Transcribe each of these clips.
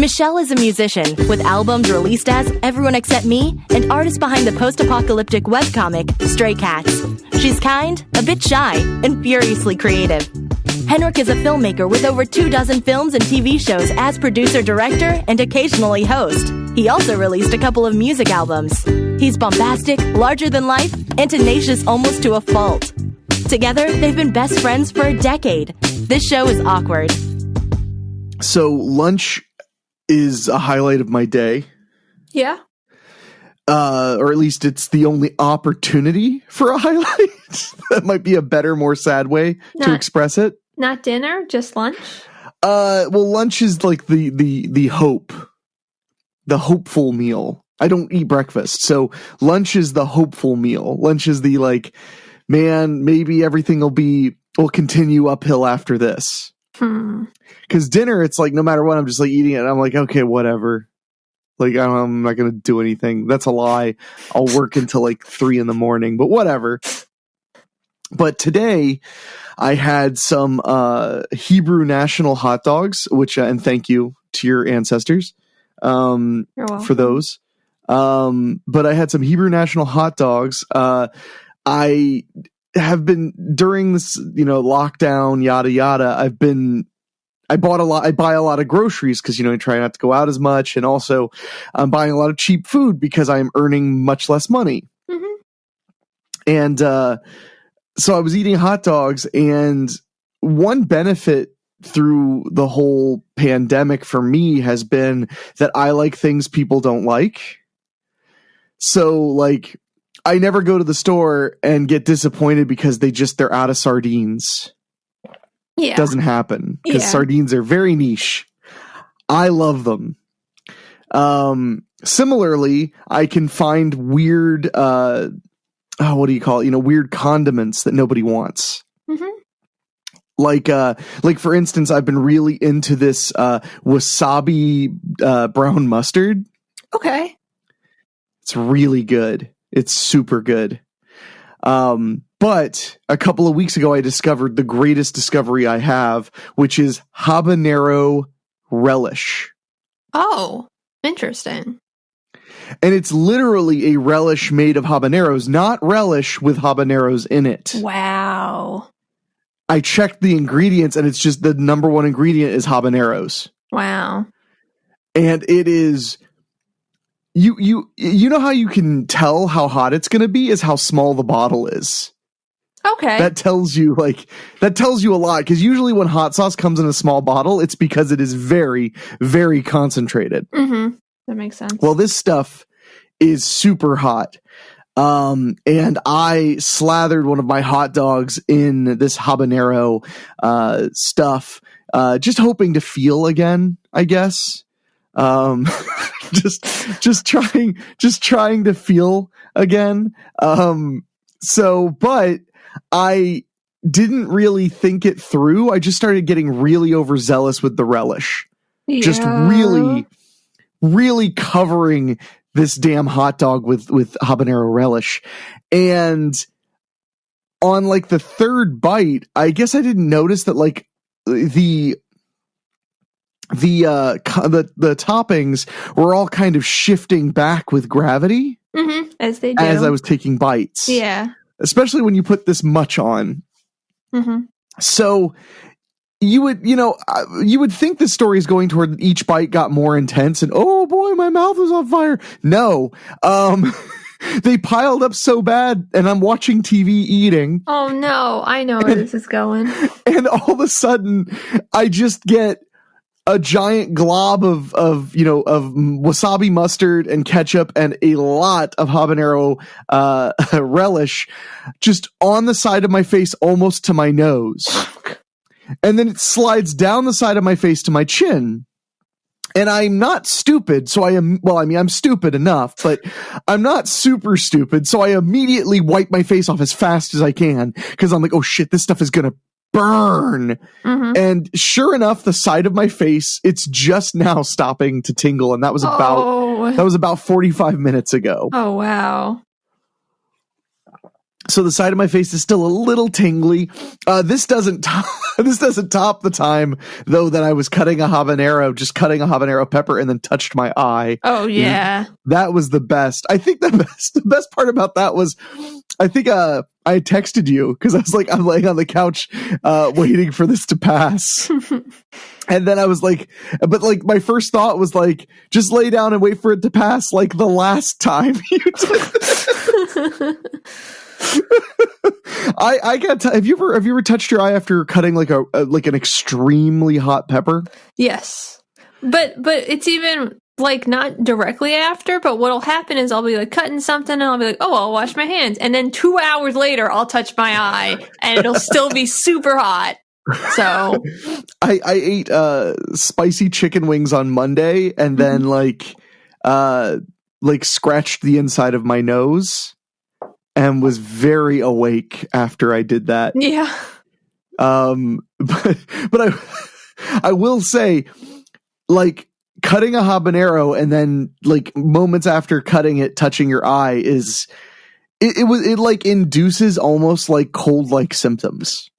Michelle is a musician with albums released as Everyone Except Me and artist behind the post-apocalyptic webcomic Stray Cats. She's kind, a bit shy, and furiously creative. Henrique is a filmmaker with over 24 films and TV shows as producer, director, and occasionally host. He also released a couple of music albums. He's bombastic, larger than life, and tenacious almost to a fault. Together, they've been best friends for a decade. This show is awkward. So lunch is a highlight of my day. Yeah. Or at least it's the only opportunity for a highlight. That might be a better, more sad way to express it. Not dinner, just lunch? Well, lunch is like the hope. The hopeful meal. I don't eat breakfast, so lunch is the hopeful meal. Lunch is the like, man, maybe everything will continue uphill after this. Because dinner, it's like no matter what, I'm just like eating it. And I'm like, okay, whatever. Like I'm not gonna do anything. That's a lie. I'll work until like 3 a.m, but whatever. But today, I had some Hebrew national hot dogs, which and thank you to your ancestors for those. But I had some Hebrew national hot dogs. I have been during this, lockdown, yada yada. I buy a lot of groceries because, I try not to go out as much. And also I'm buying a lot of cheap food because I'm earning much less money. Mm-hmm. And so I was eating hot dogs, and one benefit through the whole pandemic for me has been that I like things people don't like. So like I never go to the store and get disappointed because they're out of sardines. Yeah. Doesn't happen because sardines are very niche. I love them. Similarly, I can find weird, what do you call it? Weird condiments that nobody wants. Mm-hmm. Like for instance, I've been really into this wasabi brown mustard. Okay. It's really good. It's super good. But a couple of weeks ago, I discovered the greatest discovery I have, which is habanero relish. Oh, interesting. And it's literally a relish made of habaneros, not relish with habaneros in it. Wow. I checked the ingredients, and it's just the number one ingredient is habaneros. Wow. And it is... You know how you can tell how hot it's going to be is how small the bottle is. Okay. That tells you a lot, because usually when hot sauce comes in a small bottle, it's because it is very, very concentrated. Mm-hmm. That makes sense. Well, this stuff is super hot. And I slathered one of my hot dogs in this habanero stuff, just hoping to feel again, I guess. just trying to feel again. But I didn't really think it through. I just started getting really overzealous with the relish. Yeah. Just really, really covering this damn hot dog with habanero relish. And on like the third bite, I guess I didn't notice that like the toppings were all kind of shifting back with gravity. Mm-hmm, as they do. As I was taking bites. Yeah. Especially when you put this much on. Mm-hmm. So you would think the story is going toward each bite got more intense and, oh boy, my mouth is on fire. No. They piled up so bad, and I'm watching TV eating. Oh no, I know where this is going. And all of a sudden, I just get a giant glob of wasabi mustard and ketchup and a lot of habanero relish just on the side of my face, almost to my nose. And then it slides down the side of my face to my chin. And I'm not stupid, so I'm stupid enough, but I'm not super stupid, so I immediately wipe my face off as fast as I can, because I'm like, oh shit, this stuff is gonna burn. Mm-hmm. And sure enough, the side of my face, it's just now stopping to tingle, and that was about 45 minutes ago. Oh wow. So the side of my face is still a little tingly. This doesn't top the time though that I was cutting a habanero pepper and then touched my eye. Oh yeah. That was the best. I think the best part about that was, I think I texted you because I was like, I'm laying on the couch waiting for this to pass. And then I was like, but like my first thought was like, just lay down and wait for it to pass like the last time you did. I got have you ever touched your eye after cutting like an extremely hot pepper? Yes. But it's even like not directly after, but what'll happen is I'll be like cutting something and I'll be like, oh, I'll wash my hands. And then 2 hours later I'll touch my eye and it'll still be super hot. So I ate spicy chicken wings on Monday and then like scratched the inside of my nose and was very awake after I did that. Yeah. But I will say, like, cutting a habanero and then like moments after cutting it, touching your eye it like induces almost like cold-like symptoms.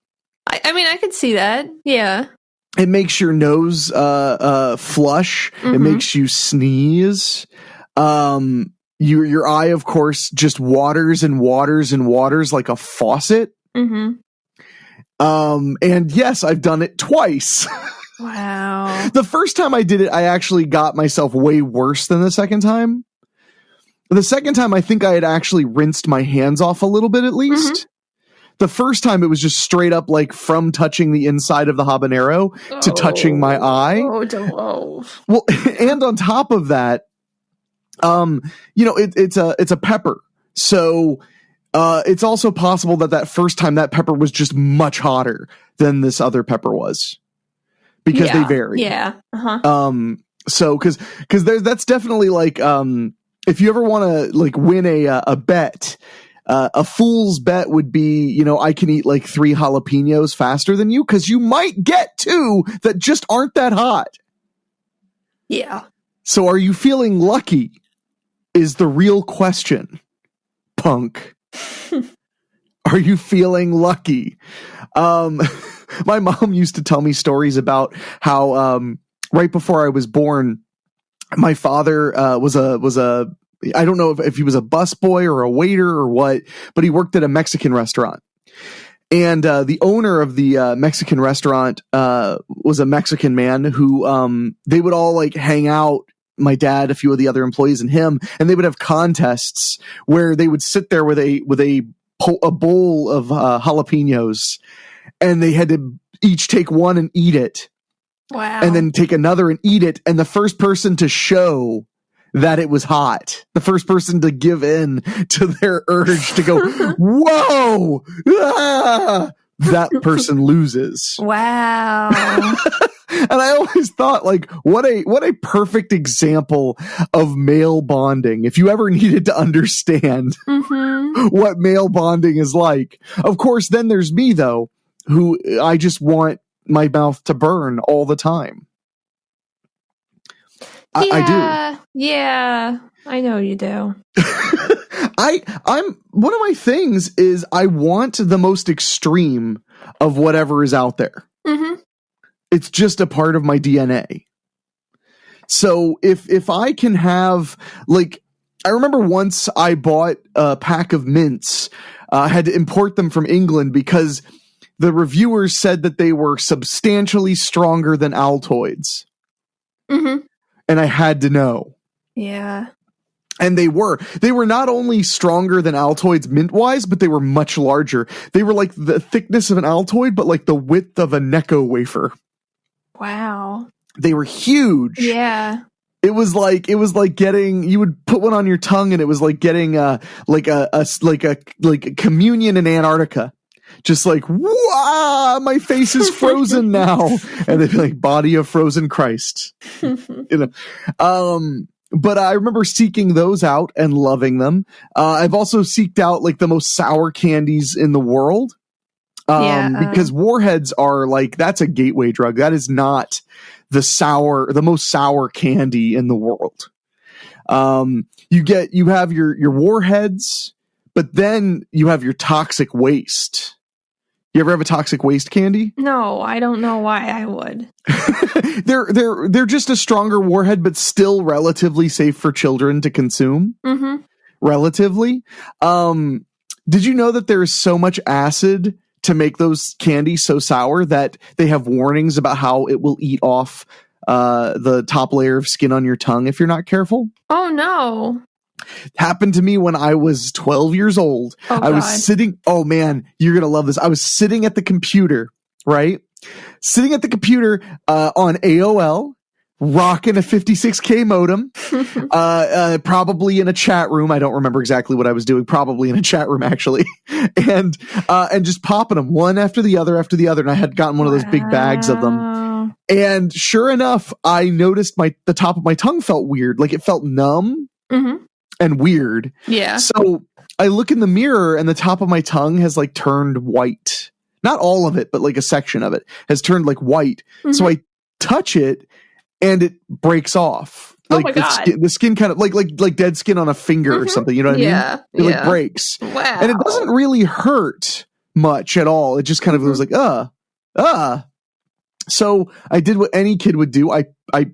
I mean, I could see that. Yeah. It makes your nose flush. Mm-hmm. It makes you sneeze. Your eye, of course, just waters and waters and waters like a faucet. Mm-hmm. And yes, I've done it twice. Wow. The first time I did it, I actually got myself way worse than the second time. The second time, I think I had actually rinsed my hands off a little bit at least. Mm-hmm. The first time, it was just straight up like from touching the inside of the habanero to touching my eye. Oh. Well, and on top of that, it's a pepper. So it's also possible that first time that pepper was just much hotter than this other pepper was. Because they vary. Yeah. Uh-huh. So because that's definitely like if you ever want to like win a bet, a fool's bet would be, I can eat like 3 jalapenos faster than you because you might get 2 that just aren't that hot. Yeah. So are you feeling lucky? Is the real question, punk. Are you feeling lucky? My mom used to tell me stories about how right before I was born, my father was a I don't know if he was a busboy or a waiter or what, but he worked at a Mexican restaurant. And the owner of the Mexican restaurant was a Mexican man who they would all like hang out, my dad, a few of the other employees and him, and they would have contests where they would sit there with a bowl of jalapenos, and they had to each take one and eat it. Wow. And then take another and eat it. And the first person to show that it was hot, the first person to give in to their urge to go, whoa, that person loses. Wow. And I always thought, like, what a perfect example of male bonding. If you ever needed to understand what male bonding is like. Of course, then there's me, though, who I just want my mouth to burn all the time. I do. Yeah, I know you do. I'm one of my things is I want the most extreme of whatever is out there. Mm-hmm. It's just a part of my DNA. So if I can have, like, I remember once I bought a pack of mints. I had to import them from England because the reviewers said that they were substantially stronger than Altoids. Mm-hmm. And I had to know. Yeah. And they were not only stronger than Altoids mint-wise, but they were much larger. They were like the thickness of an Altoid, but like the width of a Necco wafer. Wow. They were huge. Yeah. It was like getting, you would put one on your tongue and it was like getting like a communion in Antarctica. Just like, wow, my face is frozen now. And they'd be like, body of frozen Christ. But I remember seeking those out and loving them. I've also seeked out like the most sour candies in the world. Because warheads are like, that's a gateway drug. That is not the most sour candy in the world. You have your warheads, But then you have your toxic waste. You ever have a toxic waste candy? No, I don't know why I would. They're just a stronger warhead, but still relatively safe for children to consume. Mm-hmm. Relatively. Did you know that there is so much acid to make those candies so sour that they have warnings about how it will eat off the top layer of skin on your tongue if you're not careful? Oh, no. Happened to me when I was 12 years old. Oh, I was God. sitting, oh man, you're going to love this. I was sitting at the computer, right? Sitting at the computer on AOL, rocking a 56K modem, probably in a chat room. I don't remember exactly what I was doing. Probably in a chat room, actually. and just popping them one after the other. And I had gotten one of those big bags of them. And sure enough, I noticed the top of my tongue felt weird. Like it felt numb. Mm-hmm. And weird. Yeah. So I look in the mirror and the top of my tongue has like turned white. Not all of it, but like a section of it has turned like white. Mm-hmm. So I touch it and it breaks off. Like oh my God. The skin kind of like dead skin on a finger or something. You know what I mean? It like breaks. Wow. And it doesn't really hurt much at all. It just kind of was like, So I did what any kid would do. I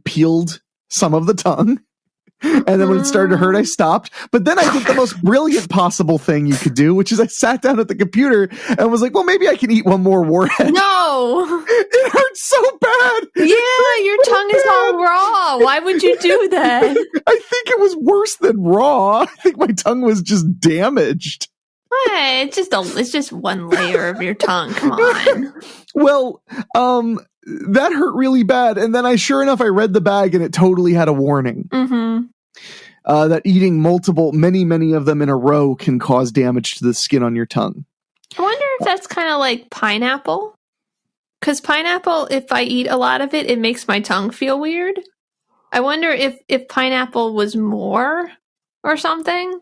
peeled some of the tongue. And then when it started to hurt, I stopped. But then I did the most brilliant possible thing you could do, which is I sat down at the computer and was like, well, maybe I can eat one more warhead. No. It hurts so bad. Yeah, your tongue is all raw. Why would you do that? I think it was worse than raw. I think my tongue was just damaged. Hey, it's just one layer of your tongue. Come on. Well, that hurt really bad. And then sure enough, I read the bag and it totally had a warning. Mm-hmm. That eating many of them in a row can cause damage to the skin on your tongue. I wonder if that's kind of like pineapple. Because pineapple, if I eat a lot of it, it makes my tongue feel weird. I wonder if pineapple was more or something,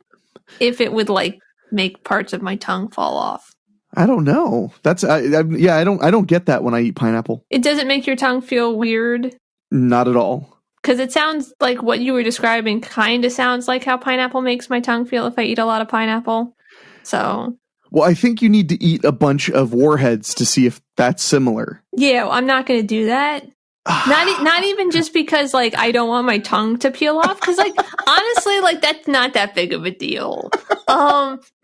if it would like make parts of my tongue fall off. I don't know. That's I don't get that when I eat pineapple. It doesn't make your tongue feel weird? Not at all. Because it sounds like what you were describing kind of sounds like how pineapple makes my tongue feel if I eat a lot of pineapple. So, well, I think you need to eat a bunch of warheads to see if that's similar. Yeah, I'm not going to do that. Not even just because like I don't want my tongue to peel off, because like honestly, like that's not that big of a deal.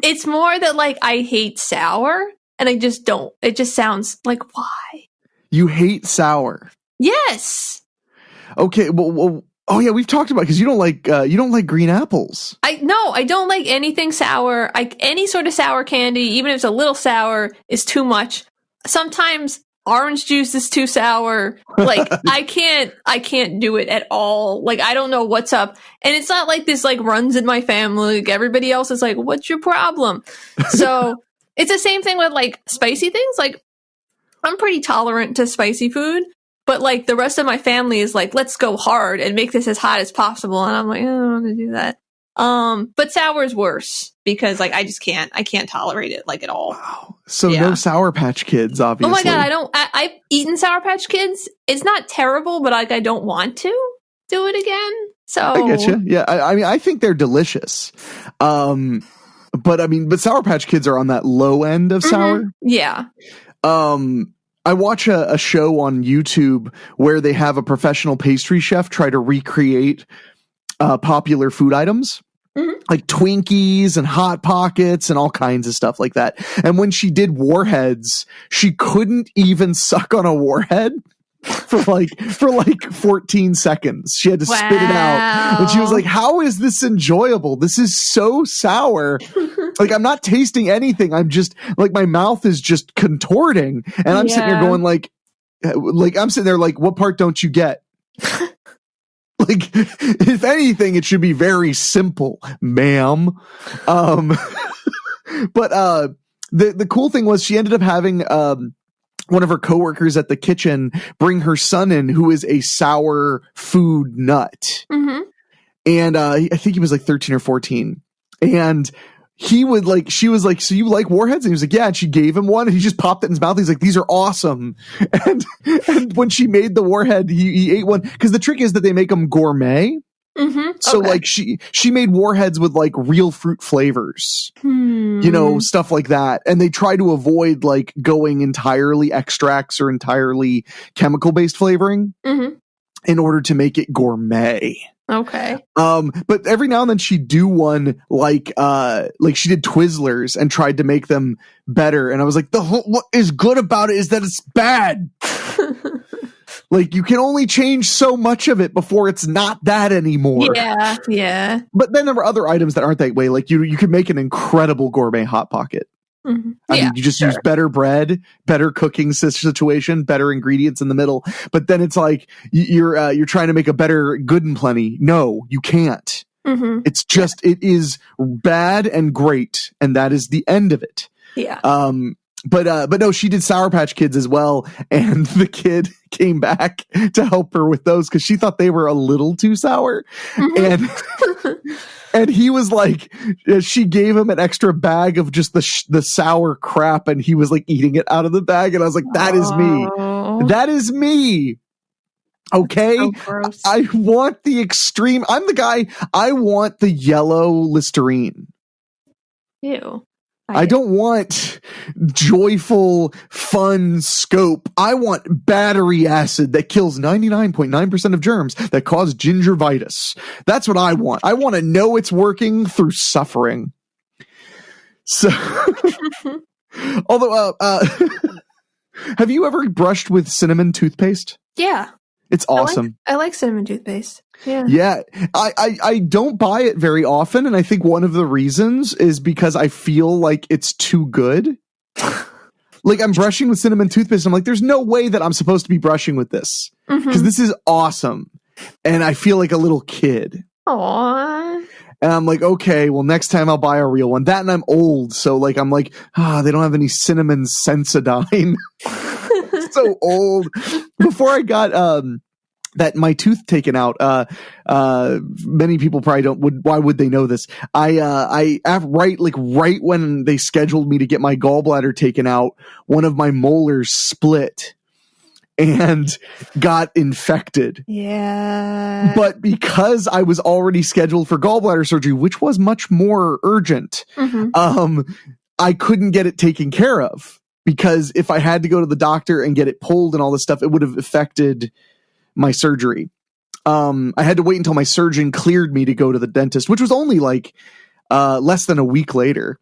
It's more that like I hate sour, and I just don't. It just sounds like, why? You hate sour? Yes. Okay. Well. Oh yeah, we've talked about, because you don't like green apples. I don't like anything sour. Any sort of sour candy, even if it's a little sour, is too much. Sometimes orange juice is too sour. Like I can't do it at all. Like I don't know what's up. And it's not like this like runs in my family. Like everybody else is like, what's your problem? So it's the same thing with like spicy things. Like I'm pretty tolerant to spicy food, but like the rest of my family is like, let's go hard and make this as hot as possible. And I'm like, I don't want to do that. But sour is worse because like I can't tolerate it like at all. Wow. So no Sour Patch Kids, obviously. Oh my God, I've eaten Sour Patch Kids. It's not terrible, but like I don't want to do it again. So I get you. Yeah, I mean I think they're delicious. But Sour Patch Kids are on that low end of sour. Yeah. I watch a show on YouTube where they have a professional pastry chef try to recreate popular food items. Mm-hmm. Like Twinkies and Hot Pockets and all kinds of stuff like that. And when she did warheads, she couldn't even suck on a warhead for like 14 seconds. She had to spit it out. And she was like, how is this enjoyable? This is so sour. Like I'm not tasting anything. I'm just like, my mouth is just contorting. And I'm sitting there going like I'm sitting there like, what part don't you get? Like, if anything, it should be very simple, ma'am. But the cool thing was she ended up having one of her coworkers at the kitchen bring her son in, who is a sour food nut. Mm-hmm. And I think he was like 13 or 14. And she was like, so you like warheads? And he was like, yeah. And she gave him one and he just popped it in his mouth. He's like, these are awesome. And when she made the warhead, he ate one. Cause the trick is that they make them gourmet. So Okay. like she made warheads with like real fruit flavors, you know, stuff like that. And they try to avoid like going entirely extracts or entirely chemical based flavoring in order to make it gourmet. Okay. But every now and then she'd do one like she did Twizzlers and tried to make them better. And I was like, what is good about it is that it's bad. Like, you can only change so much of it before it's not that anymore. Yeah, yeah. But then there were other items that aren't that way. Like, you could make an incredible gourmet Hot Pocket. I mean, you just use better bread, better cooking situation, better ingredients in the middle. But then it's like, you're trying to make a better Good and Plenty. No, you can't. It's just, it is bad and great. And that is the end of it. Yeah. But no, she did Sour Patch Kids as well, and the kid came back to help her with those because she thought they were a little too sour, and he was like, she gave him an extra bag of just the sour crap, and he was like eating it out of the bag, and I was like, that is me, that is me. Okay, so gross. I want the extreme. I'm the guy. I want the yellow Listerine. Ew. I don't want joyful, fun scope. I want battery acid that kills 99.9% of germs that cause gingivitis. That's what I want. I want to know it's working through suffering. So, although, have you ever brushed with cinnamon toothpaste? Yeah. It's awesome. I like cinnamon toothpaste. Yeah. Yeah. I don't buy it very often. And I think one of the reasons is because I feel like it's too good. Like, I'm brushing with cinnamon toothpaste. I'm like, there's no way that I'm supposed to be brushing with this because this is awesome. And I feel like a little kid. Aww. And I'm like, okay, well, next time I'll buy a real one. That, and I'm old. So like, I'm like, they don't have any cinnamon Sensodyne. So old. Before I got that my tooth taken out, many people probably why would they know this? Right when they scheduled me to get my gallbladder taken out, one of my molars split and got infected. Yeah. But because I was already scheduled for gallbladder surgery, which was much more urgent, I couldn't get it taken care of. Because if I had to go to the doctor and get it pulled and all this stuff, it would have affected my surgery. I had to wait until my surgeon cleared me to go to the dentist, which was only like less than a week later.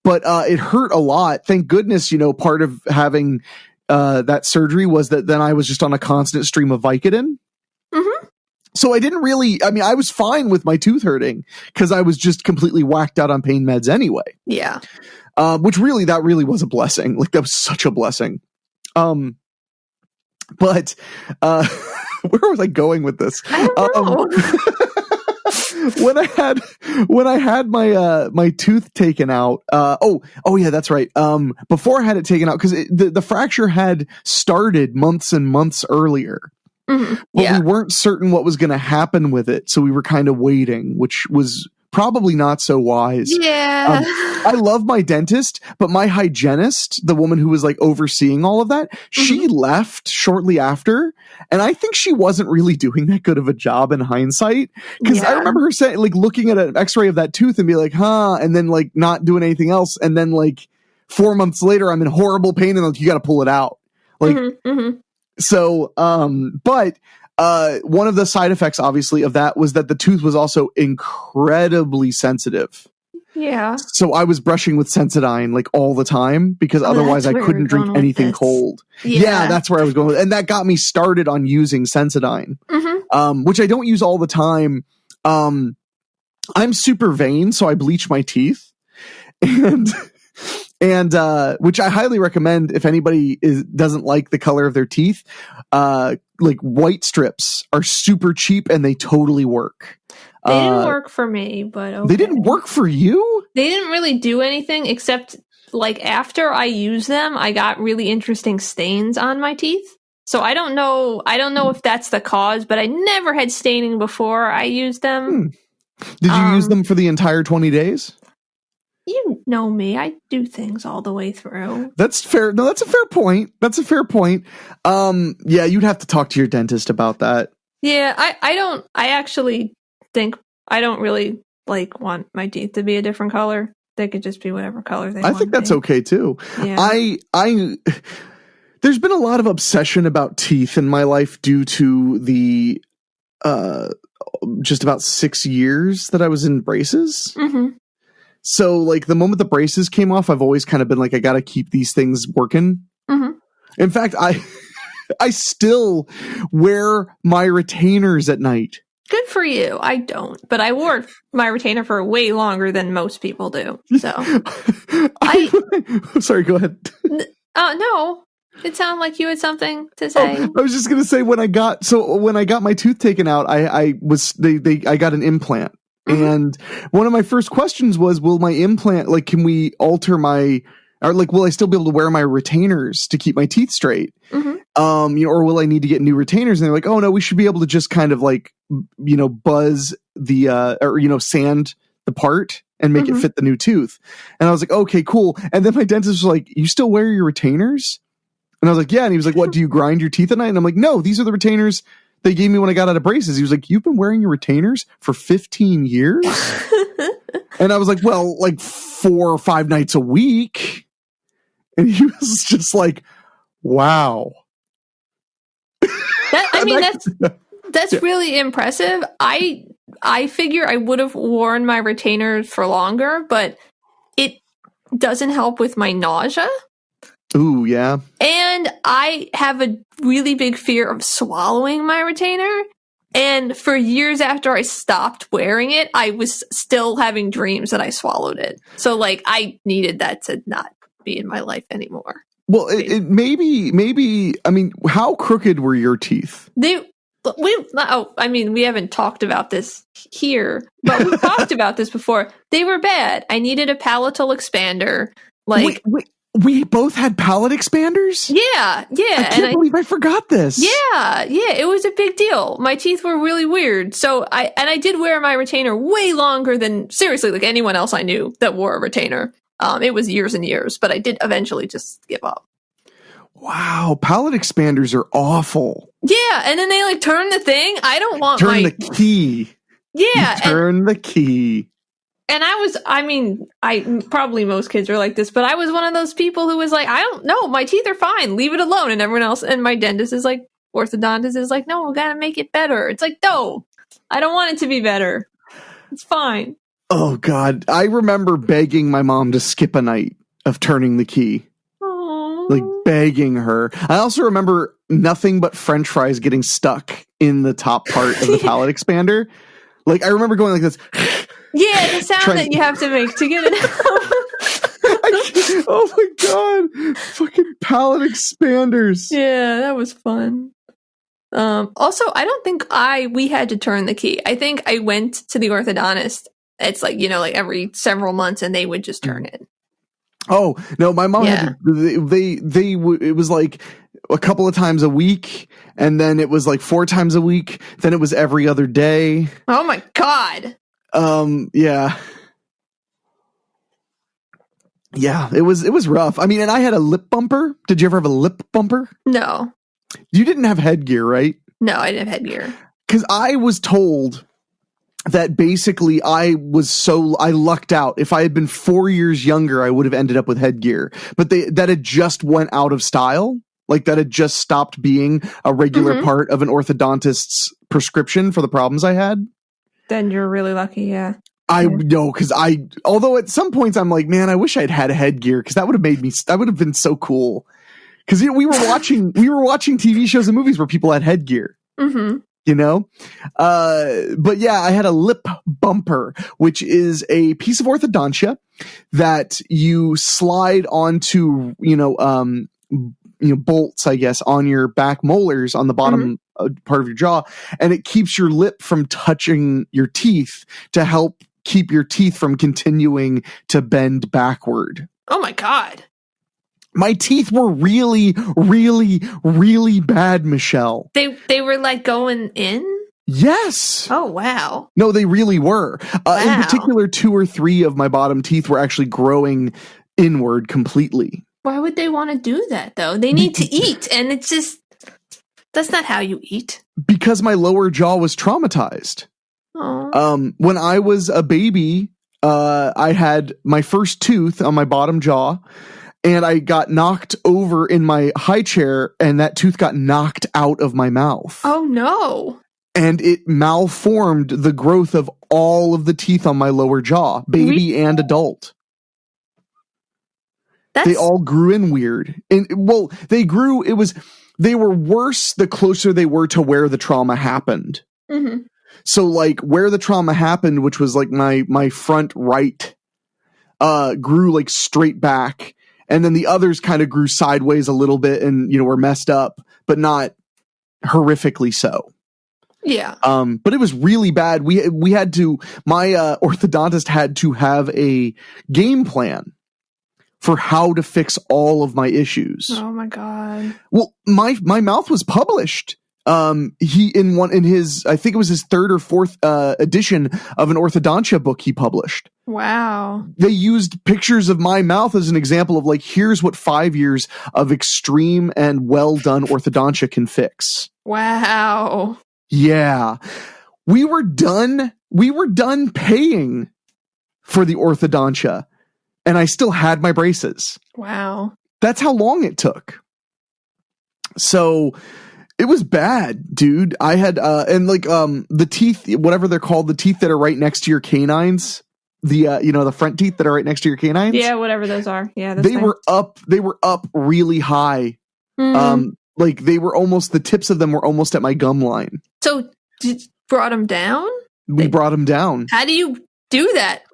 But it hurt a lot. Thank goodness, part of having that surgery was that then I was just on a constant stream of Vicodin. So I didn't really, I was fine with my tooth hurting because I was just completely whacked out on pain meds anyway. Yeah. That really was a blessing. Like, that was such a blessing. But where was I going with this? I don't know. when I had my tooth taken out, yeah, that's right. Before I had it taken out, because the fracture had started months and months earlier. But we weren't certain what was going to happen with it, so we were kind of waiting, which was probably not so wise. Yeah. I love my dentist, but my hygienist, the woman who was like overseeing all of that, she left shortly after. And I think she wasn't really doing that good of a job in hindsight. Because I remember her saying, like, looking at an x-ray of that tooth and be like, and then like not doing anything else. And then like 4 months later, I'm in horrible pain and like, you got to pull it out. Like, so, but one of the side effects, obviously, of that was that the tooth was also incredibly sensitive. Yeah. So I was brushing with Sensodyne like all the time because otherwise I couldn't drink anything cold. Yeah, that's where I was going with it. And that got me started on using Sensodyne, which I don't use all the time. I'm super vain, so I bleach my teeth. And which I highly recommend if anybody doesn't like the color of their teeth. Like, white strips are super cheap and they totally work. They didn't work for me, but okay. They didn't work for you? They didn't really do anything except, like, after I used them, I got really interesting stains on my teeth. So I don't know if that's the cause, but I never had staining before I used them. Did you use them for the entire 20 days? You know me. I do things all the way through. That's fair. No, that's a fair point. Yeah, you'd have to talk to your dentist about that. Yeah, I actually don't really want my teeth to be a different color. They could just be whatever color they I want. think that's okay too. Yeah. I there's been a lot of obsession about teeth in my life due to the just about 6 years that I was in braces. Mm-hmm. So like the moment the braces came off, I've always kind of been like, I got to keep these things working. Mm-hmm. In fact, I still wear my retainers at night. Good for you. I don't, but I wore my retainer for way longer than most people do. So sorry, go ahead. No, it sounded like you had something to say. I was just gonna say when I got my tooth taken out, I got an implant, Mm-hmm. and one of my first questions was, will my implant, like, can we alter my, or like, will I still be able to wear my retainers to keep my teeth straight? Mm-hmm. Or will I need to get new retainers? And they're like, oh no, we should be able to just kind of like, buzz the, or sand the part and make Mm-hmm. it fit the new tooth. And I was like, okay, cool. And then my dentist was like, you still wear your retainers? And I was like, yeah. And he was like, what, do you grind your teeth at night? And I'm like, no, these are the retainers they gave me when I got out of braces. He was like, you've been wearing your retainers for 15 years? And I was like, well, like 4 or 5 nights a week. And he was just like, wow. That's really impressive. I figure I would have worn my retainers for longer, but it doesn't help with my nausea. Ooh, yeah. And I have a really big fear of swallowing my retainer. And for years after I stopped wearing it, I was still having dreams that I swallowed it. So like I needed that to not be in my life anymore. Well, it maybe, I mean, how crooked were your teeth? We haven't talked about this here, but we talked about this before. They were bad. I needed a palatal expander. Like, wait, we both had palate expanders? yeah. I can't believe I forgot this. Yeah, it was a big deal. My teeth were really weird. So I did wear my retainer way longer than, seriously, like anyone else I knew that wore a retainer. It was years and years, but I did eventually just give up. Wow, palate expanders are awful. Yeah, and then they like turn the thing. I don't want turn the key. Yeah, turn the key. And I probably most kids are like this, but I was one of those people who was like, I don't know, my teeth are fine, leave it alone. And everyone else, and my dentist is like, orthodontist is like, no, we gotta make it better. It's like, no, I don't want it to be better. It's fine. Oh God, I remember begging my mom to skip a night of turning the key. Aww. Like begging her. I also remember nothing but French fries getting stuck in the top part of the palate expander. Like I remember going like this. Yeah, the sound that you have to make to get it out. Oh my God. Fucking palate expanders. Yeah, that was fun. Also, I don't think we had to turn the key. I think I went to the orthodontist. It's like, like every several months and they would just turn it. Oh, no, my mom had to, it was like a couple of times a week, and then it was like 4 times a week, then it was every other day. Oh my God. Yeah. Yeah, it was rough. I mean, and I had a lip bumper. Did you ever have a lip bumper? No. You didn't have headgear, right? No, I didn't have headgear. Because I was told that basically I lucked out. If I had been 4 years younger, I would have ended up with headgear. But that had just went out of style. Like that had just stopped being a regular part of an orthodontist's prescription for the problems I had. Then you're really lucky, yeah. I know, because although at some points I'm like, man, I wish I'd had headgear, because that would have been so cool. Because we were watching TV shows and movies where people had headgear. Mm-hmm. But yeah, I had a lip bumper, which is a piece of orthodontia that you slide onto, bolts, I guess, on your back molars on the bottom part of your jaw, and it keeps your lip from touching your teeth to help keep your teeth from continuing to bend backward. Oh my God. My teeth were really, really, really bad, Michelle. They were like going in? Yes. Oh, wow. No, they really were. Wow. In particular, 2 or 3 of my bottom teeth were actually growing inward completely. Why would they want to do that, though? They need to eat, and it's just, that's not how you eat. Because my lower jaw was traumatized. When I was a baby, I had my first tooth on my bottom jaw, and I got knocked over in my high chair, and that tooth got knocked out of my mouth. Oh, no. And it malformed the growth of all of the teeth on my lower jaw, baby and adult. They all grew in weird. And well, they were worse the closer they were to where the trauma happened. Mm-hmm. So like where the trauma happened, which was like my front right, grew like straight back. And then the others kind of grew sideways a little bit and, were messed up, but not horrifically so. Yeah. But it was really bad. We had to, my orthodontist had to have a game plan for how to fix all of my issues. Oh my God. Well, my mouth was published. He in his, I think it was his third or fourth edition of an orthodontia book he published. Wow. They used pictures of my mouth as an example of like, here's what 5 years of extreme and well done orthodontia can fix. Wow. Yeah. We were done paying for the orthodontia, and I still had my braces. Wow. That's how long it took. So it was bad, dude. I had, and like, the teeth, whatever they're called, the teeth that are right next to your canines, the front teeth that are right next to your canines. Yeah, whatever those are. Yeah. They were up really high. Mm. Like they were almost, the tips of them were almost at my gum line. So you brought them down? We brought them down. How do you do that?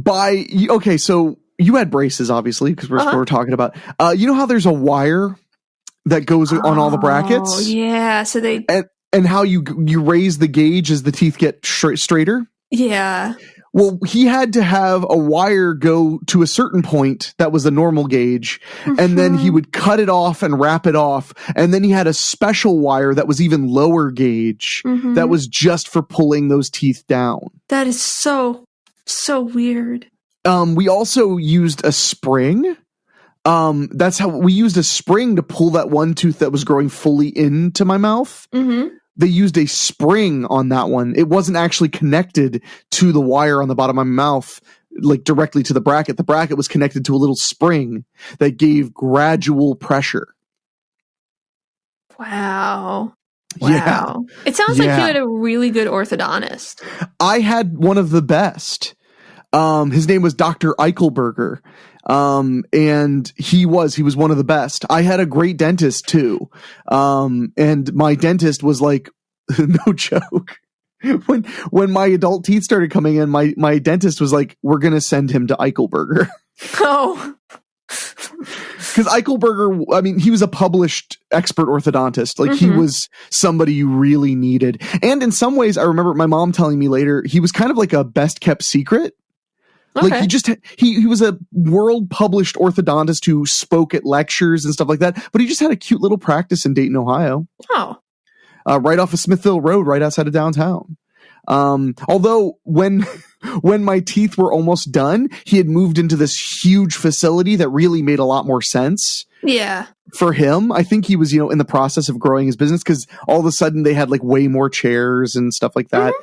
Okay, so you had braces, obviously, because we're what we're talking about. You know how there's a wire that goes on all the brackets? Oh, yeah. So they and how you raise the gauge as the teeth get straighter? Yeah. Well, he had to have a wire go to a certain point that was the normal gauge, and then he would cut it off and wrap it off, and then he had a special wire that was even lower gauge that was just for pulling those teeth down. That is so weird. We also used a spring. That's how we used a spring to pull that one tooth that was growing fully into my mouth. Mm-hmm. They used a spring on that one. It wasn't actually connected to the wire on the bottom of my mouth, like directly to the bracket. The bracket was connected to a little spring that gave gradual pressure. Wow. Yeah. It sounds like you had a really good orthodontist. I had one of the best. His name was Dr. Eichelberger. And he was one of the best. I had a great dentist too. And my dentist was like, no joke. When my adult teeth started coming in, my dentist was like, we're going to send him to Eichelberger. Oh, because Eichelberger, I mean, he was a published expert orthodontist. Like he was somebody you really needed. And in some ways, I remember my mom telling me later, he was kind of like a best kept secret. okay. Like he was a world published orthodontist who spoke at lectures and stuff like that, but he just had a cute little practice in Dayton, Ohio. Oh. Right off of Smithville Road, right outside of downtown. Although when my teeth were almost done, he had moved into this huge facility that really made a lot more sense. Yeah. For him, I think he was, in the process of growing his business because all of a sudden they had like way more chairs and stuff like that.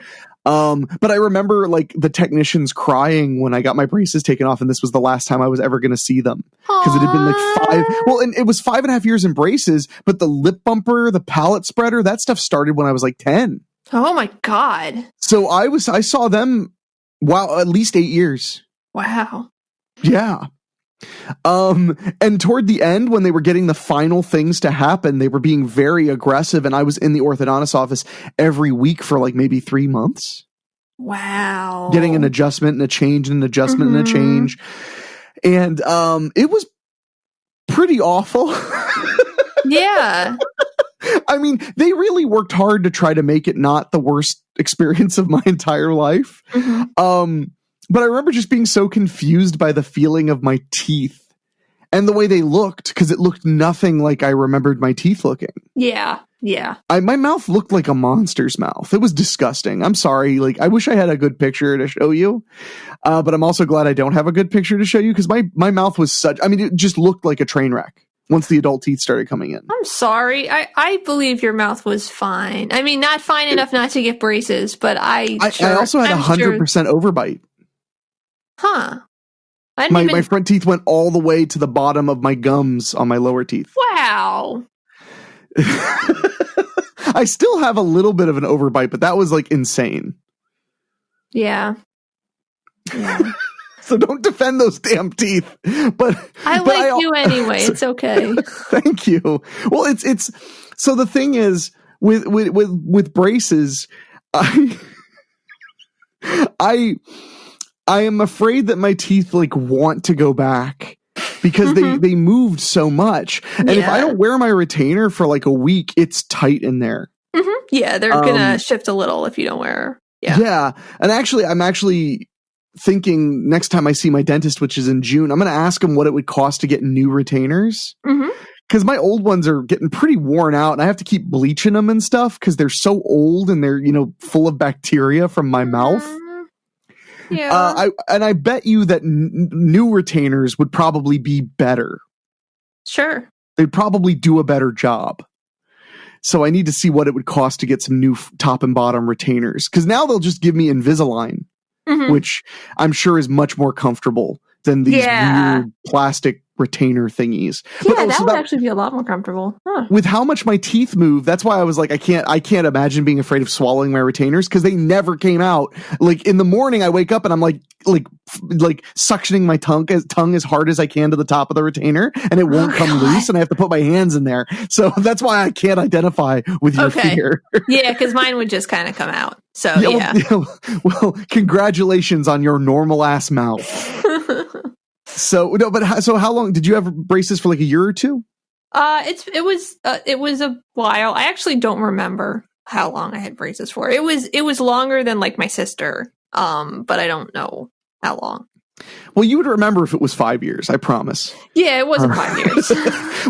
But I remember like the technicians crying when I got my braces taken off, and this was the last time I was ever going to see them because it had been like and it was 5.5 years in braces, but the lip bumper, the palate spreader, that stuff started when I was like 10. Oh my God. So I saw them, at least 8 years. Wow. Yeah. And toward the end, when they were getting the final things to happen, they were being very aggressive, and I was in the orthodontist office every week for like maybe 3 months. Wow. Getting an adjustment and a change and an adjustment and a change. And it was pretty awful. Yeah. I mean, they really worked hard to try to make it not the worst experience of my entire life. But I remember just being so confused by the feeling of my teeth and the way they looked, because it looked nothing like I remembered my teeth looking. Yeah. Yeah. My mouth looked like a monster's mouth. It was disgusting. I'm sorry. Like, I wish I had a good picture to show you. But I'm also glad I don't have a good picture to show you, because my mouth was it just looked like a train wreck. once the adult teeth started coming in. I'm sorry. I believe your mouth was fine. I mean, not fine enough not to get braces, but I also had 100% overbite. Huh. My front teeth went all the way to the bottom of my gums on my lower teeth. Wow. I still have a little bit of an overbite, but that was like insane. Yeah. So don't defend those damn teeth. But I like you anyway. It's okay. Thank you. Well, it's so the thing is with braces, I am afraid that my teeth like want to go back because they moved so much. And if I don't wear my retainer for like a week, it's tight in there. Mm-hmm. Yeah, they're gonna shift a little if you don't wear. Yeah. And actually, I'm thinking next time I see my dentist, which is in June, I'm going to ask him what it would cost to get new retainers. Because my old ones are getting pretty worn out and I have to keep bleaching them and stuff because they're so old and they're, full of bacteria from my mouth. Yeah. I bet you that new retainers would probably be better. Sure. They'd probably do a better job. So I need to see what it would cost to get some new top and bottom retainers. Because now they'll just give me Invisalign. Which I'm sure is much more comfortable than these weird plastic retainer thingies. Yeah, but that would actually be a lot more comfortable. Huh. With how much my teeth move, that's why I was like, I can't imagine being afraid of swallowing my retainers because they never came out. Like in the morning, I wake up and I'm like suctioning my tongue as hard as I can to the top of the retainer, and it won't come loose, and I have to put my hands in there. So that's why I can't identify with your fear. Yeah, because mine would just kind of come out. So well, congratulations on your normal ass mouth. So how long did you have braces for? Like a year or two? It was a while. I actually don't remember how long I had braces for. It was longer than like my sister. But I don't know how long. Well, you would remember if it was 5 years, I promise. Yeah, it wasn't 5 years.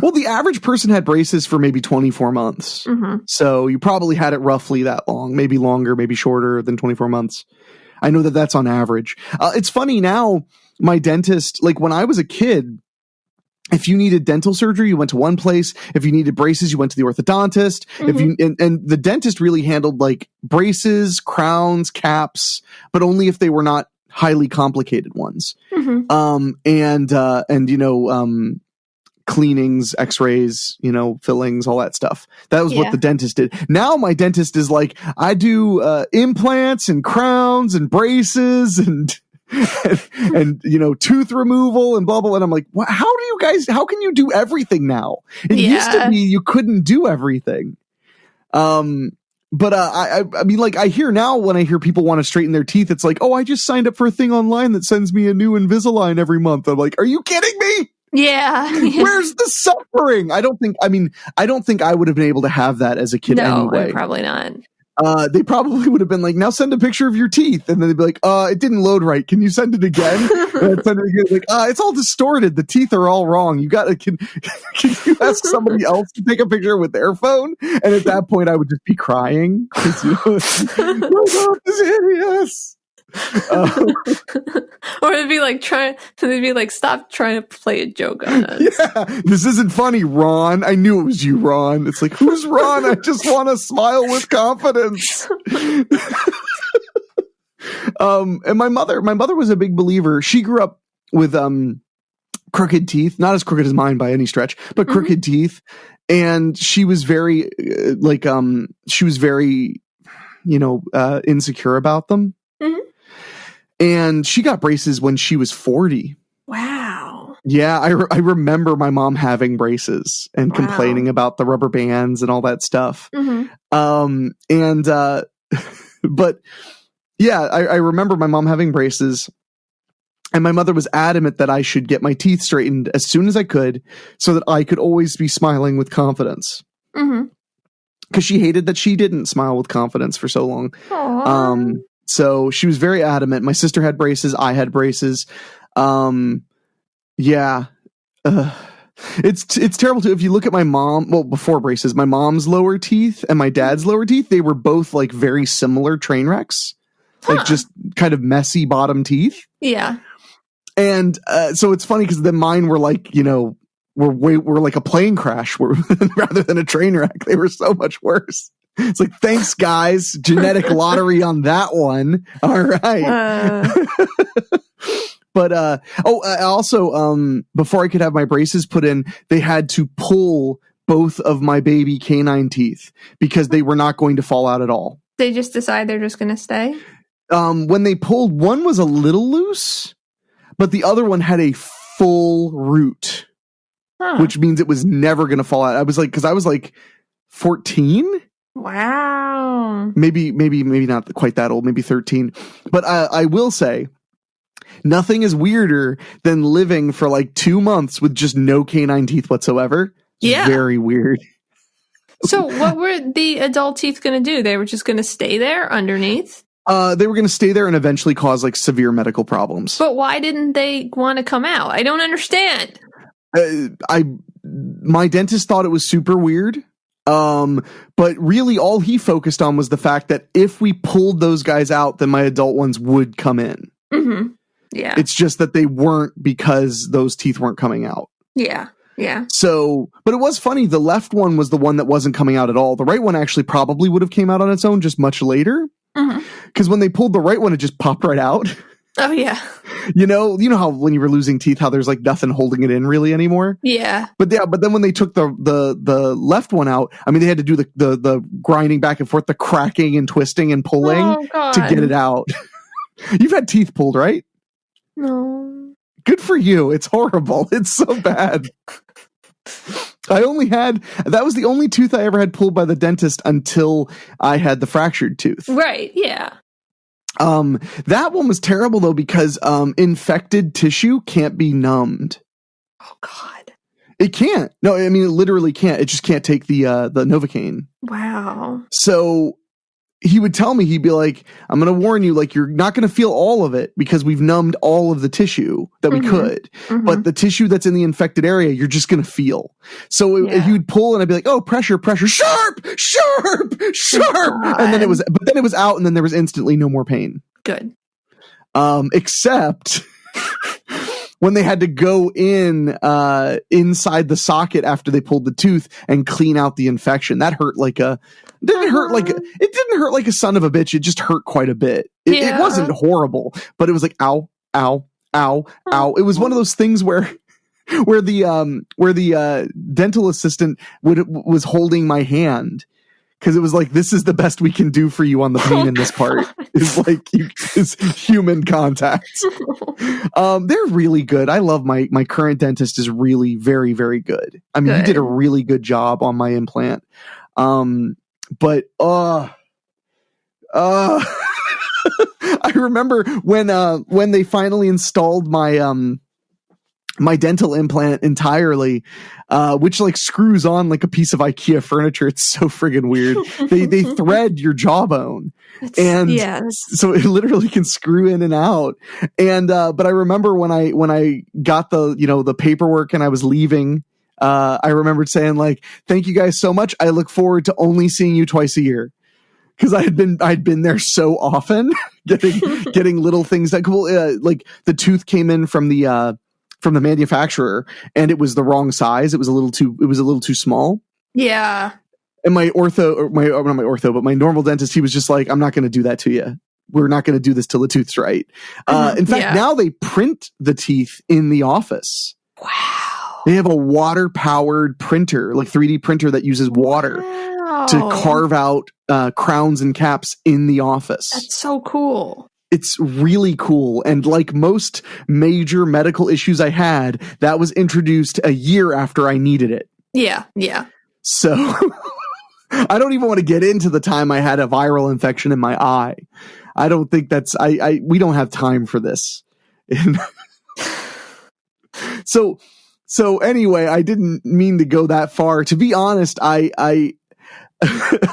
Well, the average person had braces for maybe 24 months. So you probably had it roughly that long, maybe longer, maybe shorter than 24 months. I know that that's on average. It's funny now, my dentist, like when I was a kid, if you needed dental surgery, you went to one place. If you needed braces, you went to the orthodontist. If you and the dentist really handled like braces, crowns, caps, but only if they were not highly complicated ones. Cleanings, x-rays, fillings, all that stuff. That was what the dentist did. Now my dentist is like, I do implants and crowns and braces and tooth removal and blah blah. And I'm like, how can you do everything now? It used to be you couldn't do everything. But I mean, like, I hear now when I hear people want to straighten their teeth, it's like, oh, I just signed up for a thing online that sends me a new Invisalign every month. I'm like, are you kidding me? Yeah. Where's the suffering? I don't think I would have been able to have that as a kid anyway. Probably not. They probably would have been like, now send a picture of your teeth. And then they'd be like, it didn't load right. Can you send it again? And I'd send it again. Like, it's all distorted. The teeth are all wrong. Can you ask somebody else to take a picture with their phone? And at that point, I would just be crying. My mouth is hideous. Or they'd be like, stop trying to play a joke on us. Yeah, this isn't funny, Ron. I knew it was you, Ron. It's like, who's Ron? I just want to smile with confidence. And my mother was a big believer. She grew up with crooked teeth, not as crooked as mine by any stretch, but crooked teeth. And she was very insecure about them. And she got braces when she was 40. Wow. Yeah, I remember my mom having braces and complaining about the rubber bands and all that stuff. But yeah, I remember my mom having braces, and my mother was adamant that I should get my teeth straightened as soon as I could so that I could always be smiling with confidence. Because she hated that she didn't smile with confidence for so long. So she was very adamant. My sister had braces. I had braces. It's terrible too. If you look at my mom, well, before braces, my mom's lower teeth and my dad's lower teeth, they were both like very similar train wrecks, like just kind of messy bottom teeth. Yeah. And so it's funny because then mine were like, were like a plane crash rather than a train wreck. They were so much worse. It's like, thanks guys, genetic lottery on that one. All right. But also before I could have my braces put in, they had to pull both of my baby canine teeth because they were not going to fall out at all. They just decide they're just going to stay? When they pulled, one was a little loose, but the other one had a full root, which means it was never going to fall out. I was like 14. Wow. Maybe not quite that old, maybe 13. But I will say, nothing is weirder than living for like 2 months with just no canine teeth whatsoever. Yeah. Very weird. So what were the adult teeth going to do? They were just going to stay there underneath? They were going to stay there and eventually cause like severe medical problems. But why didn't they want to come out? I don't understand. My dentist thought it was super weird. But really all he focused on was the fact that if we pulled those guys out, then my adult ones would come in. Mm-hmm. Yeah. It's just that they weren't because those teeth weren't coming out. Yeah. Yeah. So, but it was funny. The left one was the one that wasn't coming out at all. The right one actually probably would have came out on its own just much later. Because when they pulled the right one, it just popped right out. Oh, yeah. You know how when you were losing teeth, how there's like nothing holding it in really anymore? Yeah. But then when they took the left one out, I mean, they had to do the grinding back and forth, the cracking and twisting and pulling to get it out. You've had teeth pulled, right? No. Good for you. It's horrible. It's so bad. That was the only tooth I ever had pulled by the dentist until I had the fractured tooth. Right. Yeah. That one was terrible though, because infected tissue can't be numbed. Oh God. It can't. No, I mean, it literally can't. It just can't take the Novocaine. Wow. So he would tell me, he'd be like, I'm going to warn you, like, you're not going to feel all of it because we've numbed all of the tissue that we could. But the tissue that's in the infected area, you're just going to feel. So he would pull and I'd be like, oh, pressure, sharp. And then it was out and then there was instantly no more pain. Good. Except when they had to go inside the socket after they pulled the tooth and clean out the infection. That hurt it didn't hurt like a son of a bitch. It just hurt quite a bit. It wasn't horrible, but it was like, ow, ow, ow, ow. It was one of those things where the dental assistant was holding my hand. Cause it was like, this is the best we can do for you on the pain in this part. Is like is human contact. They're really good. I love my current dentist is really very, very good. I mean, he did a really good job on my implant. But I remember when they finally installed my dental implant entirely, which like screws on like a piece of IKEA furniture. It's so friggin' weird. They thread your jawbone. So it literally can screw in and out. And, but I remember when I got the paperwork and I was leaving, I remembered saying like, thank you guys so much. I look forward to only seeing you twice a year. Cause I'd been there so often getting little things that like the tooth came in from the manufacturer and it was the wrong size. It was a little too small. Yeah. And my normal dentist, he was just like, I'm not going to do that to you. We're not going to do this till the tooth's right. In fact, now they print the teeth in the office. Wow. They have a water powered printer, like 3D printer that uses water to carve out crowns and caps in the office. That's so cool. It's really cool. And like most major medical issues I had, that was introduced a year after I needed it. Yeah. Yeah. So I don't even want to get into the time I had a viral infection in my eye. I don't think we don't have time for this. So anyway, I didn't mean to go that far. To be honest, I'm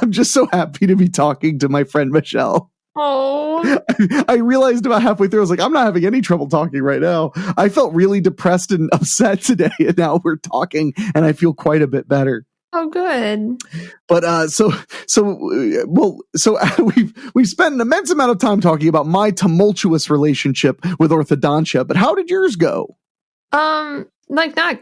just so happy to be talking to my friend Michelle. Oh, I realized about halfway through, I was like, I'm not having any trouble talking right now. I felt really depressed and upset today, and now we're talking, and I feel quite a bit better. Oh, good. But so we've spent an immense amount of time talking about my tumultuous relationship with orthodontia. But how did yours go? Like not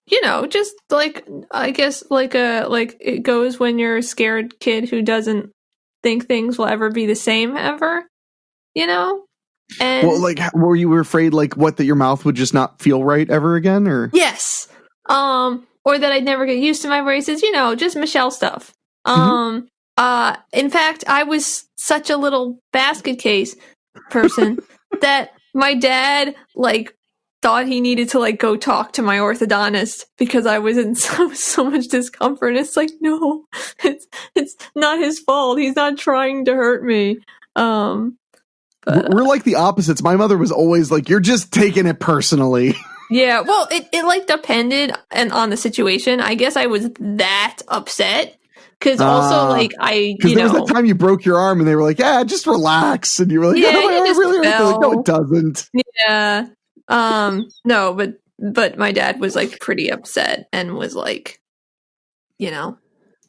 just like, I guess like it goes when you're a scared kid who doesn't think things will ever be the same ever, And Well, like, were you afraid, like, that your mouth would just not feel right ever again, or? yes, or that I'd never get used to my braces, just Michelle stuff. In fact, I was such a little basket case person that my dad, like, thought he needed to, like, go talk to my orthodontist because I was in so much discomfort. And it's like, no, it's not his fault. He's not trying to hurt me. But, we're like the opposites. My mother was always like, "You're just taking it personally." Yeah, well, it like depended on the situation. I guess I was that upset because also like because there was that time you broke your arm and they were like, "Yeah, just relax," and you were like, "Yeah, my arm really hurts." Like, no, it doesn't. Yeah. No, but my dad was like pretty upset and was like,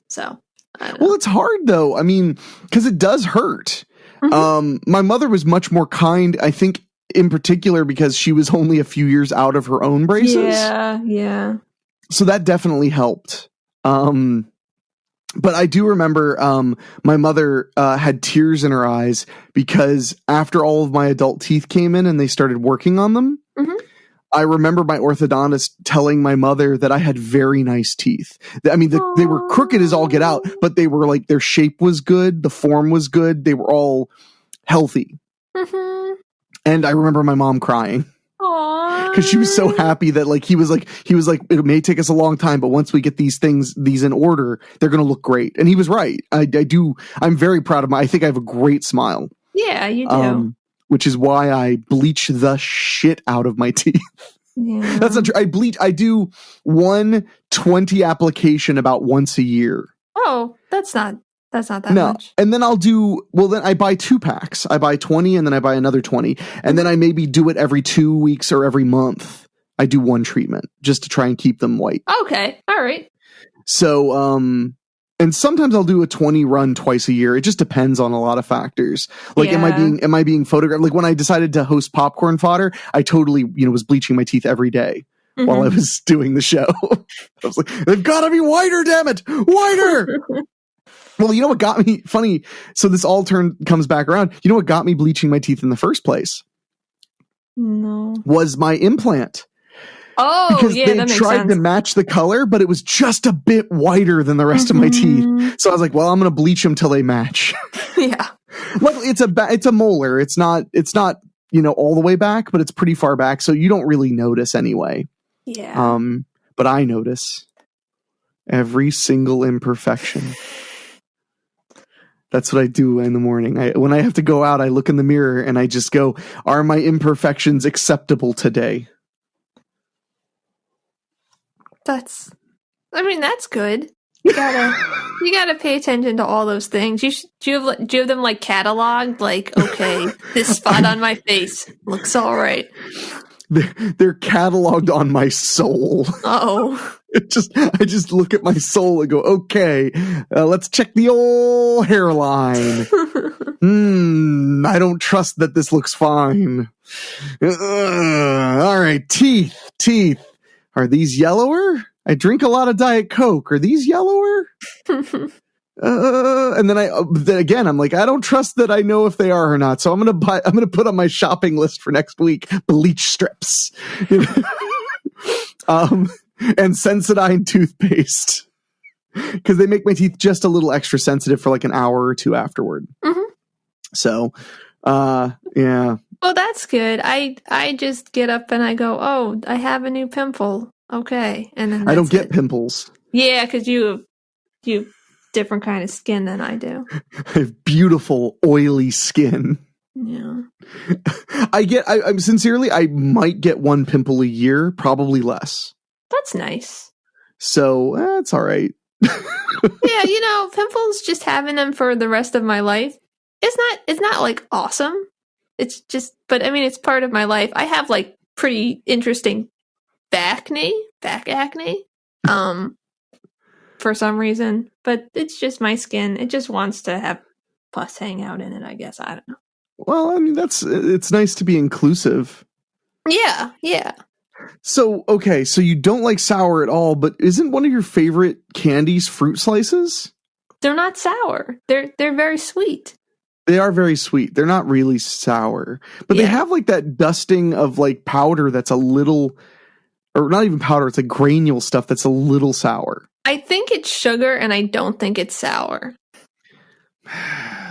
so. I don't know. Well, it's hard though. I mean, because it does hurt. My mother was much more kind, I think, in particular because she was only a few years out of her own braces. Yeah. So that definitely helped. But I do remember my mother had tears in her eyes because after all of my adult teeth came in and they started working on them, I remember my orthodontist telling my mother that I had very nice teeth. I mean, they were crooked as all get out, but they were like, their shape was good. The form was good. They were all healthy. And I remember my mom crying. Because she was so happy that like he was like, it may take us a long time, but once we get these in order, they're going to look great. And he was right. I'm very proud of I think I have a great smile. Yeah, you do. Which is why I bleach the shit out of my teeth. Yeah. That's not true. I do 120 application about once a year. Oh, that's not that much. And then then I buy 2 packs. I buy 20 and then I buy another 20. And then I maybe do it every 2 weeks or every month. I do 1 treatment just to try and keep them white. Okay. All right. So, and sometimes I'll do a 20 run twice a year. It just depends on a lot of factors. Like, am I being photographed? Like when I decided to host Popcorn Fodder, I totally, was bleaching my teeth every day while I was doing the show. I was like, they've got to be whiter, damn it, whiter. Well, you know what got me funny? So this all comes back around. You know what got me bleaching my teeth in the first place? No. Was my implant. Oh, because yeah, they that makes tried sense. to match the color, but it was just a bit whiter than the rest of my teeth. So I was like, well, I'm going to bleach them till they match. Yeah. Well, it's a molar. It's not, all the way back, but it's pretty far back. So you don't really notice anyway. Yeah. But I notice every single imperfection. That's what I do in the morning. When I have to go out, I look in the mirror and I just go, are my imperfections acceptable today? That's good. You gotta pay attention to all those things. Do you have them like cataloged? Like, okay, this spot on my face looks all right. They're cataloged on my soul. Oh, I just look at my soul and go, okay, let's check the old hairline. I don't trust that this looks fine. All right, teeth. Are these yellower? I drink a lot of Diet Coke. Are these yellower? And then again, I'm like, I don't trust that I know if they are or not. So I'm going to put on my shopping list for next week, bleach strips, and Sensodyne toothpaste because they make my teeth just a little extra sensitive for like an hour or 2 afterward. So, yeah. Well, that's good. I just get up and I go, oh, I have a new pimple. Okay. And then I don't get pimples. Yeah, because you have different kind of skin than I do. I have beautiful, oily skin. Yeah. I'm sincerely, I might get 1 pimple a year, probably less. That's nice. So that's all right. Yeah, pimples, just having them for the rest of my life. It's not like awesome. It's just, but I mean, it's part of my life. I have like pretty interesting back acne, for some reason, but it's just my skin. It just wants to have pus hang out in it, I guess. I don't know. Well, I mean, it's nice to be inclusive. Yeah. So you don't like sour at all, but isn't one of your favorite candies fruit slices? They're not sour. They're very sweet. They are very sweet. They're not really sour, but they have like that dusting of like powder that's a little, or not even powder, it's like granule stuff that's a little sour. I think it's sugar and I don't think it's sour.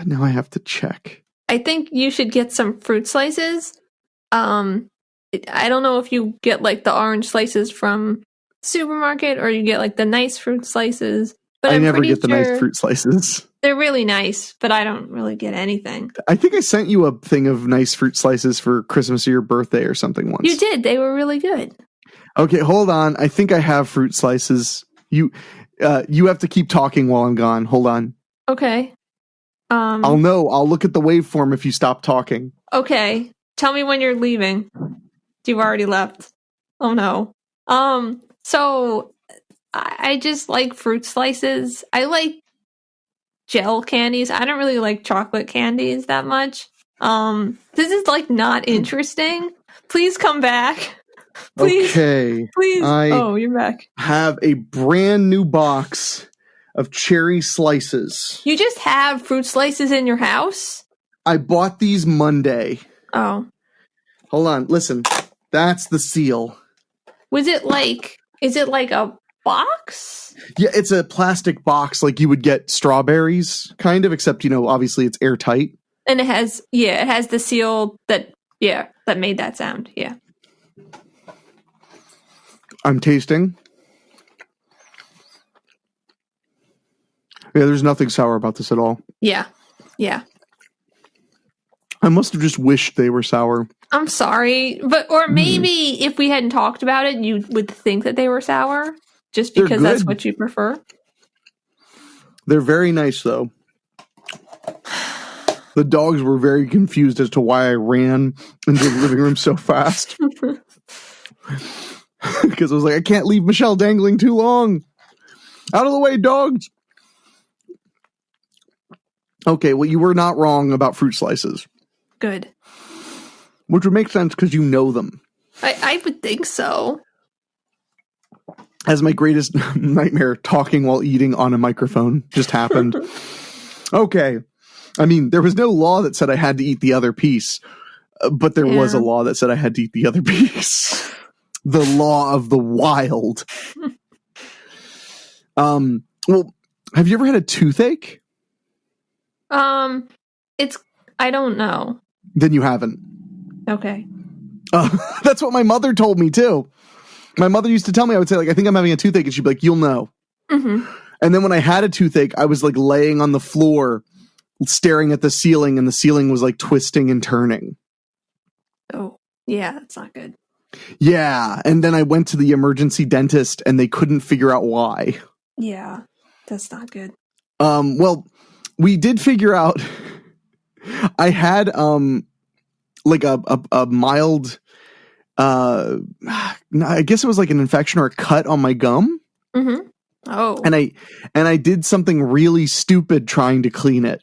Now I have to check. I think you should get some fruit slices. I don't know if you get like the orange slices from supermarket or you get like the nice fruit slices. But I I'm never get the sure nice fruit slices. they're really nice, but I don't really get anything. I think I sent you a thing of nice fruit slices for Christmas or your birthday or something once. You did. They were really good. Okay, hold on. I think I have fruit slices. You have to keep talking while I'm gone. Hold on. Okay. I'll know. I'll look at the waveform if you stop talking. Okay. Tell me when you're leaving. You've already left. Oh no. So I just like fruit slices. I like gel candies. I don't really like chocolate candies that much. This is like not interesting. Please come back. Please. Okay. Please. Oh, you're back. Have a brand new box of cherry slices. You just have fruit slices in your house? I bought these Monday. Oh. Hold on. Listen. That's the seal. Is it like a box? Yeah, it's a plastic box like you would get strawberries, kind of, except, obviously it's airtight. And it has the seal that made that sound. Yeah. I'm tasting. Yeah, there's nothing sour about this at all. Yeah. Yeah. I must have just wished they were sour. I'm sorry, or maybe if we hadn't talked about it, you would think that they were sour, just because that's what you prefer. They're very nice, though. The dogs were very confused as to why I ran into the living room so fast. Because I was like, I can't leave Michelle dangling too long. Out of the way, dogs. Okay, well, you were not wrong about fruit slices. Good. Which would make sense because you know them. I would think so. As my greatest nightmare, talking while eating on a microphone just happened. Okay. I mean, there was no law that said I had to eat the other piece, but there was a law that said I had to eat the other piece. The law of the wild. Well, have you ever had a toothache? I don't know. Then you haven't. Okay. That's what my mother told me too. My mother used to tell me, I would say, like, I think I'm having a toothache, and she'd be like, you'll know. Mm-hmm. And then when I had a toothache, I was like laying on the floor, staring at the ceiling, and the ceiling was like twisting and turning. Oh, yeah, that's not good. Yeah, and then I went to the emergency dentist, and they couldn't figure out why. Yeah, that's not good. Well, we did figure out. I had like a mild. I guess it was like an infection or a cut on my gum. Mm-hmm. Oh. And I did something really stupid trying to clean it.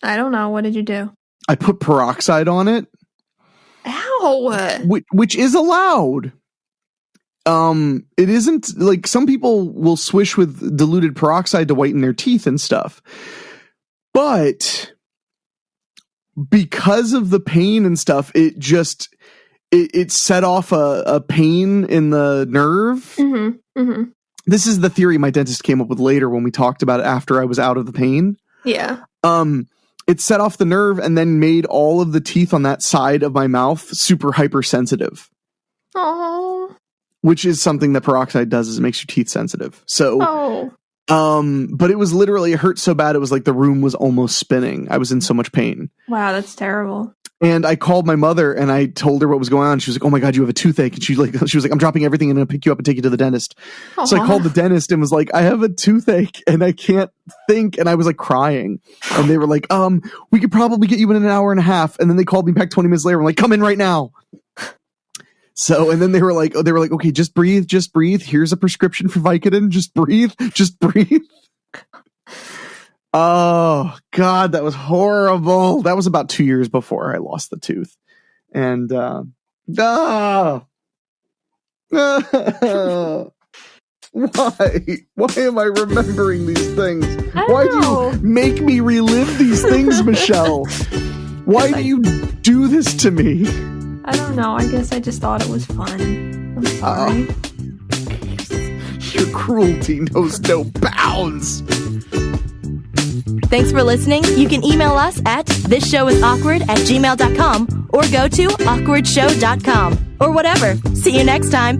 I don't know. What did you do? I put peroxide on it. Ow! Which is allowed. It isn't like some people will swish with diluted peroxide to whiten their teeth and stuff. But because of the pain and stuff, it set off a pain in the nerve. Mm-hmm. Mm-hmm. This is the theory my dentist came up with later when we talked about it after I was out of the pain. Yeah. It set off the nerve and then made all of the teeth on that side of my mouth super hypersensitive. Oh. Which is something that peroxide does, is it makes your teeth sensitive. So, but it was literally, it hurt so bad, it was like the room was almost spinning. I was in so much pain. Wow, that's terrible. And I called my mother and I told her what was going on. She was like, "Oh my God, you have a toothache." And she was like, "I'm dropping everything and I'm gonna pick you up and take you to the dentist." Aww. So I called the dentist and was like, "I have a toothache and I can't think." And I was like crying. And they were like, "We could probably get you in an hour and a half." And then they called me back 20 minutes later. I'm like, "Come in right now." So, and then they were like, "Okay, just breathe. Here's a prescription for Vicodin. Just breathe. Oh God, that was horrible. That was about 2 years before I lost the tooth. And, Ah. Why? Why am I remembering these things? Why do you make me relive these things, Michelle? Why do you do this to me? I don't know. I guess I just thought it was fun. I'm sorry. Your cruelty knows no bounds. Thanks for listening. You can email us at thisshowIsAwkward@gmail.com or go to awkwardshow.com or whatever. See you next time.